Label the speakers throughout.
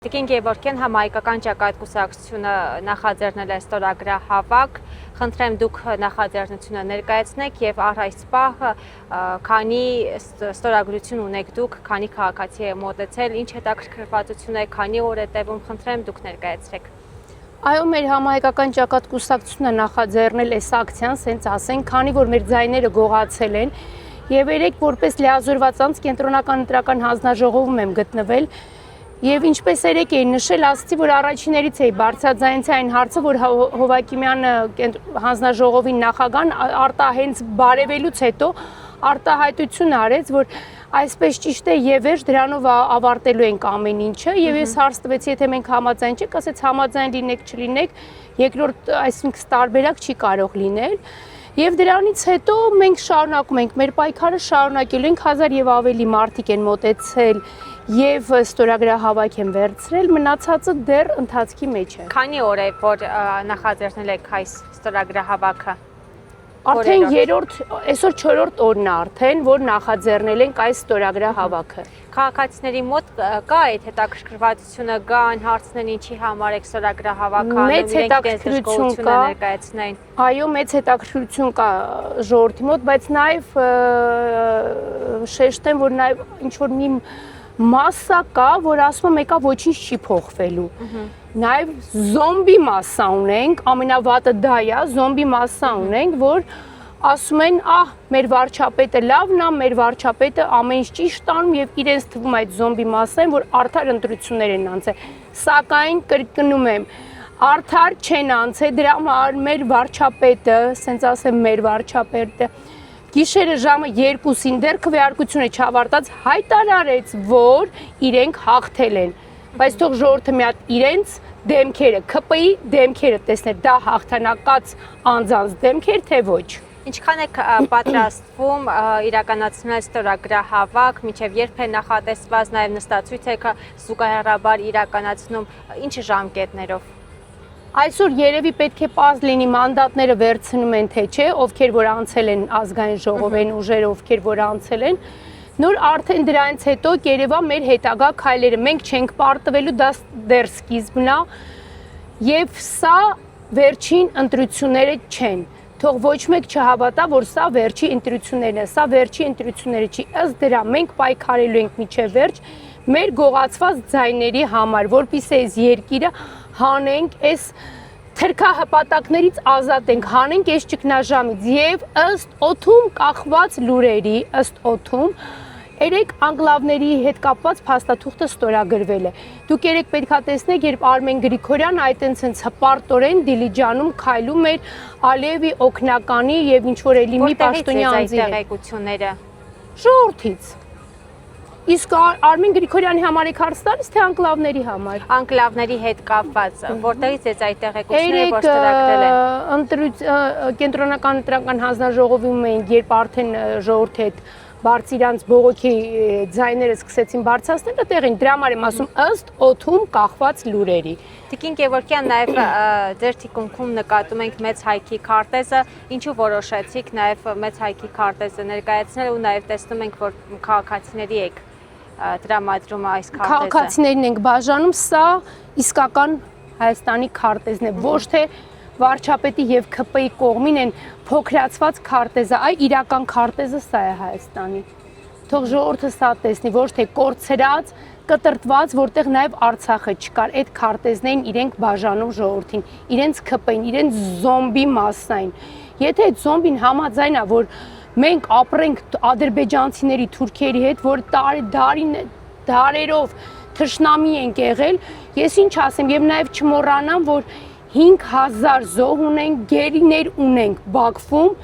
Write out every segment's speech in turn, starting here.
Speaker 1: Տիկին Գևորգյան համահայկական ճակատ կուսակցությունը նախաձեռնել է ստորագրահավաք, խնդրեմ դուք նախաձեռնությունը ներկայացնեք եւ առ այս պահ քանի ստորագրություն ունեք դուք, քանի քաղաքացի է մոտեցել, ինչ հետաքրքրվածություն է, քանի օր է տևում, խնդրեմ դուք ներկայացրեք։
Speaker 2: Այո, մեր համահայկական ճակատ կուսակցությունը նախաձեռնել է ակցիան, սենց ասենք, քանի որ մեր ձայները գողացել են եւ երեք որպես լիազորված անձ կենտրոնական ընտրական հանձնաժողովում եմ գտնվել. Եվ ինչպես երեք էին նշել, ասացի, որ առաջիներից էի բարձրաձայնեցի այն հարցը, որ Հովակիմյանը հանձնաժողովի նախագահան արտահենց բարևելուց հետո արտահայտություն արեց, որ այսպես ճիշտ է եւ վերջ դրանով ավարտելու ենք ամեն ինչը եւ ես հարց տվեցի, եթե մենք համաձայն չենք, ասեց համաձայն լինեք, չլինեք, երկրորդ այսինքն տարբերակ չի կարող լինել։ Եվ դրանից հետո մենք շարունակում ենք, մեր պայքարը շարունակելու ենք, 1000 եւ ավելի մարդիկ են մոտեցել եւ ստորագրահավաք են վերցրել, մնացածը դեռ ընթացքի մեջ է։
Speaker 1: Քանի օր է, որ նախաձեռնել եք այս ստորագրահավաքը։
Speaker 2: Արդեն այսօր 4-րդ օրն է արդեն, որ նախաձեռնել ենք այս ստորագրահավաքը։
Speaker 1: Քաղաքացիների մոտ կա այդ հետաքրքրվածությունը, կան հարցնեն ինչի համար եք ստորագրահավաքը անում, իրենք դժգոհությունը ներկայացնեն։
Speaker 2: Այո, մեծ հետաքրքրություն կա ժողովրդի մոտ, բայց նաև շեշտեմ, որ նաև ինչ որ մի մասսա կա, որ ասում է մեկա ոչինչ չի փոխվելու։ Նաև զոմբի մասսա ունենք, ամենավատը դա է, զոմբի մասսա ունենք, որ ասում են, մեր վարչապետը լավն է, մեր վարչապետը ամեն ինչ ճիշտ անում եւ իրենց թվում այդ զոմբի մասսային, որ արդար ընտրություններ են անցել։ Սակայն կրկնում եմ, արդար չեն անցել, դրա համար մեր վարչապետը, ասենց ասեմ, մեր վարչապետը գիշերը ժամը 2-ին դեռ քվեարկությունը չավարտած հայտարարեց, որ իրենք հաղթել են, բայց թող ժողովուրդը մի հատ իրենց դեմքերը, ՔՊ-ի դեմքերը տեսներ, դա հաղթանակած անձանց դեմքեր, թե ոչ։
Speaker 1: Ինչքան եք պատրաստվում իրականացնել ստորագրահավաք, մինչև երբ է նախատեսված, նաև նստածույց եք զուգահեռաբար իրականացնում, ինչ ժամկետներով։
Speaker 2: Այսօր երևի պետք է պարզ լինի մանդատները վերցնում են թե չէ, ովքեր որ անցել են ազգային ժողով են ուժերը, ովքեր որ անցել են, նոր արդեն դրանից հետո կերևա մեր հետագա քայլերը, մենք չենք պարտվելու, դա դեռ սկիզբն է, եւ սա վերջին ընտրությունները չեն։ Թող ոչ մեկ չհավատա, որ սա վերջի ընտրություններն է, սա վերջի ընտրությունները չի, ըստ դրա մենք պայքարելու ենք մինչև վերջ մեր գողացված ձայների համար, որպեսզի այս երկիրը հանենք, այս թրքահպատակներից ազատենք, հանենք այս ճգնաժամից եւ ըստ օդում կախված լուրերի, ըստ օդում երեք անկլավների հետ կապված փաստաթուղթը ստորագրվել է։ Դուք երեք պետքա տեսնեք, երբ Արմեն Գրիգորյանը այտենց հպարտորեն Դիլիջանում քայլում էր Ալիևի օգնականի եւ ինչ որ էլի մի պաշտոնյա անձի
Speaker 1: տեղեկությունները
Speaker 2: ժողովրդից։ Իսկ Արմեն Գրիգորյանի համար եք հարց տալիս, թե անկլավների համար։
Speaker 1: Անկլավների հետ կապված, որտեղից է այդ տեղեկությունները որ ստորագրել են։
Speaker 2: Կենտրոնական ընտրական հանձնաժողովում էին, երբ արդեն ժողովրդի հետ բարձիրանց բողոքի ձայները սկսեցին բարձրացնել, տեղին դրա համար եմ ասում ըստ օդում կախված լուրերի։
Speaker 1: Տիկին Գևորգյան, նաև ձեր թիկունքում նկատում ենք մեծ հայքի քարտեզը, ինչու որոշեցիք նաև մեծ հայքի քարտեզը ներկայացնել ու նաև տեսնում ենք, որ քաղաքացիների եք տրամադրում այս քարտեզը։
Speaker 2: Քաղաքացիներին ենք բաժանում, սա իսկական Հայաստանի քարտեզն է, ոչ թե վարչապետի եւ ՔՊ-ի կողմին են փոքրացված քարտեզը, իրական քարտեզը սա է Հայաստանի։ Թող ժողովուրդը սա տեսնի, ոչ թե կորցրած, կտրտված, որտեղ նաեւ Արցախը չկար, այդ քարտեզներին իրենք բաժանում ժողովրդին, իրենց ՔՊ-ին, իրենց զոմբի մասսային։ Եթե այդ զոմբին համաձայն է, որ մենք ապրենք ադրբեջանցիների, թուրքերի հետ, որ դարերով թշնամի ենք եղել, ես ինչ ասեմ, եւ նաեւ չմոռանամ, որ 5000 զոհ ունենք, գերիներ ունենք Բաքվում,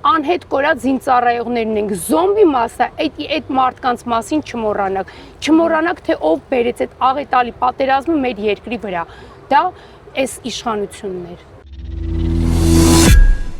Speaker 2: անհետ կորած զինծառայողներ ունենք, զոմբի մասը, այդ մարդկանց մասին չմոռանաք, թե ով բերեց այդ աղետալի պատերազմը մեր երկրի վրա, դա այս իշխանությունն էր։